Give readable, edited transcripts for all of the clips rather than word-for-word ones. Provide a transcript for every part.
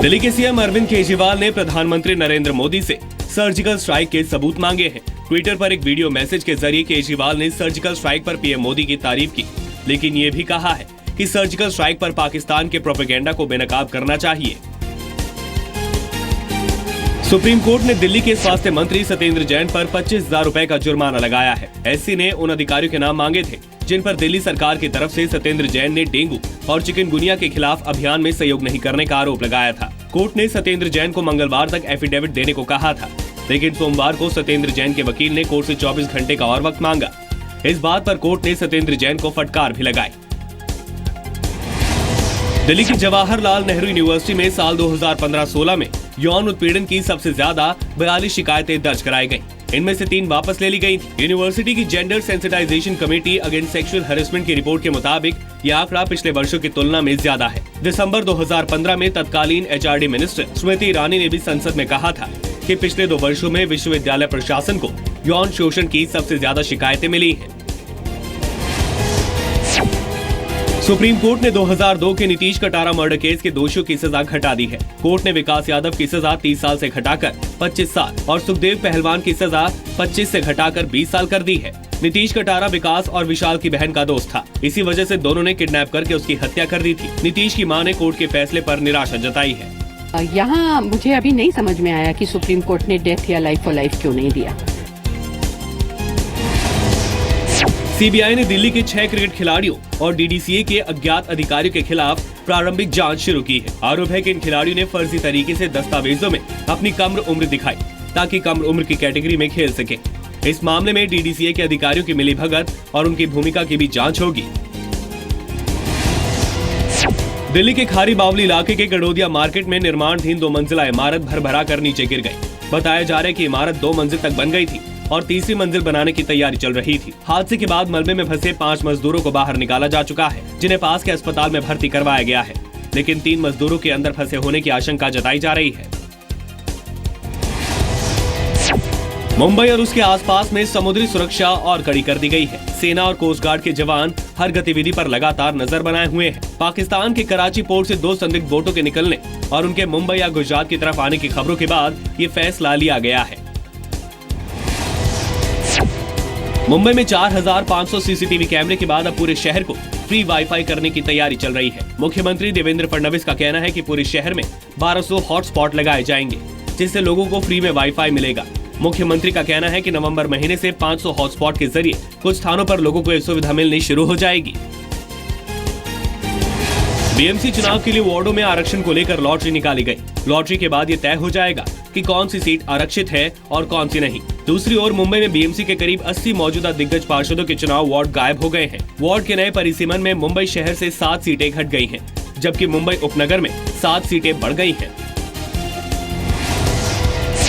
दिल्ली के सीएम अरविंद केजरीवाल ने प्रधानमंत्री नरेंद्र मोदी से सर्जिकल स्ट्राइक के सबूत मांगे हैं। ट्विटर पर एक वीडियो मैसेज के जरिए केजरीवाल ने सर्जिकल स्ट्राइक पर पीएम मोदी की तारीफ की, लेकिन ये भी कहा है कि सर्जिकल स्ट्राइक पर पाकिस्तान के प्रोपेगेंडा को बेनकाब करना चाहिए। सुप्रीम कोर्ट ने दिल्ली के स्वास्थ्य मंत्री सत्येंद्र जैन पर 25,000 रुपए का जुर्माना लगाया है। एससी ने उन अधिकारियों के नाम मांगे थे जिन पर दिल्ली सरकार की तरफ से सत्येंद्र जैन ने डेंगू और चिकनगुनिया के खिलाफ अभियान में सहयोग नहीं करने का आरोप लगाया था। कोर्ट ने सत्येंद्र जैन को मंगलवार तक एफिडेविट देने को कहा था, लेकिन सोमवार को सत्येंद्र जैन के वकील ने कोर्ट से 24 घंटे का और वक्त मांगा। इस बात पर कोर्ट ने सत्येंद्र जैन को फटकार भी लगाई। दिल्ली की जवाहरलाल नेहरू यूनिवर्सिटी में साल 2015-16 में यौन उत्पीड़न की सबसे ज्यादा 42 शिकायतें दर्ज कराई गयी। इनमें से 3 वापस ले ली गई थी। यूनिवर्सिटी की gender sensitisation committee against sexual harassment की रिपोर्ट के मुताबिक यह आंकड़ा पिछले वर्षों की तुलना में ज्यादा है। दिसंबर 2015 में तत्कालीन एचआरडी मिनिस्टर स्मृति ईरानी ने भी संसद में कहा था कि पिछले 2 वर्षों में विश्वविद्यालय प्रशासन को यौन शोषण की सबसे ज्यादा शिकायतें मिली हैं। सुप्रीम कोर्ट ने 2002 के नीतीश कटारा मर्डर केस के दोषियों की सजा घटा दी है। कोर्ट ने विकास यादव की सजा 30 साल से घटाकर 25 साल और सुखदेव पहलवान की सजा 25 से घटाकर 20 साल कर दी है। नीतीश कटारा विकास और विशाल की बहन का दोस्त था। इसी वजह से दोनों ने किडनैप करके उसकी हत्या कर दी थी। नीतीश की मां ने कोर्ट के फैसले पर निराशा जताई है। यहाँ मुझे अभी नहीं समझ में आया कि सुप्रीम कोर्ट ने डेथ या लाइफ फॉर लाइफ क्यों नहीं दिया। सीबीआई ने दिल्ली के 6 क्रिकेट खिलाड़ियों और डीडीसीए के अज्ञात अधिकारियों के खिलाफ प्रारंभिक जांच शुरू की है। आरोप है कि इन खिलाड़ियों ने फर्जी तरीके से दस्तावेजों में अपनी कम उम्र दिखाई ताकि कम उम्र की कैटेगरी में खेल सके। इस मामले में डीडीसीए के अधिकारियों की मिलीभगत और उनकी भूमिका की भी जांच होगी। दिल्ली के खारी बावली इलाके के गडोदिया मार्केट में निर्माणाधीन 2 मंजिला इमारत भरभरा कर नीचे गिर गई। बताया जा रहा है कि इमारत 2 मंजिल तक बन गई थी और तीसरी मंजिल बनाने की तैयारी चल रही थी। हादसे के बाद मलबे में फंसे 5 मजदूरों को बाहर निकाला जा चुका है, जिन्हें पास के अस्पताल में भर्ती करवाया गया है, लेकिन 3 मजदूरों के अंदर फंसे होने की आशंका जताई जा रही है। मुंबई और उसके आसपास में समुद्री सुरक्षा और कड़ी कर दी गई है। सेना और कोस्ट गार्ड के जवान हर गतिविधि पर लगातार नजर बनाए हुए हैं। पाकिस्तान के कराची पोर्ट से 2 संदिग्ध बोटों के निकलने और उनके मुंबई या गुजरात की तरफ आने की खबरों के बाद ये फैसला लिया गया है। मुंबई में 4,500 सीसीटीवी कैमरे के बाद अब पूरे शहर को फ्री वाईफाई करने की तैयारी चल रही है। मुख्यमंत्री देवेंद्र फडणवीस का कहना है कि पूरे शहर में 1200 हॉटस्पॉट लगाए जाएंगे, जिससे लोगों को फ्री में वाईफाई मिलेगा। मुख्यमंत्री का कहना है कि नवंबर महीने से 500 हॉटस्पॉट के जरिए कुछ स्थानों पर लोगों को यह सुविधा मिलनी शुरू हो जाएगी। बीएमसी चुनाव के लिए वार्डों में आरक्षण को लेकर लॉटरी निकाली गई। लॉटरी के बाद ये तय हो जाएगा कि कौन सी सीट आरक्षित है और कौन सी नहीं। दूसरी ओर मुंबई में बीएमसी के करीब 80 मौजूदा दिग्गज पार्षदों के चुनाव वार्ड गायब हो गए हैं। वार्ड के नए परिसीमन में मुंबई शहर से 7 सीटें घट गई हैं, जबकि मुंबई उपनगर में 7 सीटें बढ़ गई हैं।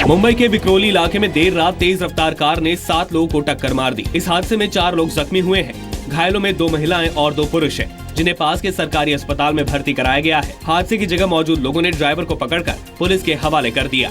मुंबई के विक्रोली इलाके में देर रात तेज रफ्तार कार ने 7 लोगों को टक्कर मार दी। इस हादसे में 4 लोग जख्मी हुए हैं। घायलों में 2 महिलाएं और 2 पुरुष हैं, जिन्हें पास के सरकारी अस्पताल में भर्ती कराया गया है। हादसे की जगह मौजूद लोगों ने ड्राइवर को पकड़कर पुलिस के हवाले कर दिया।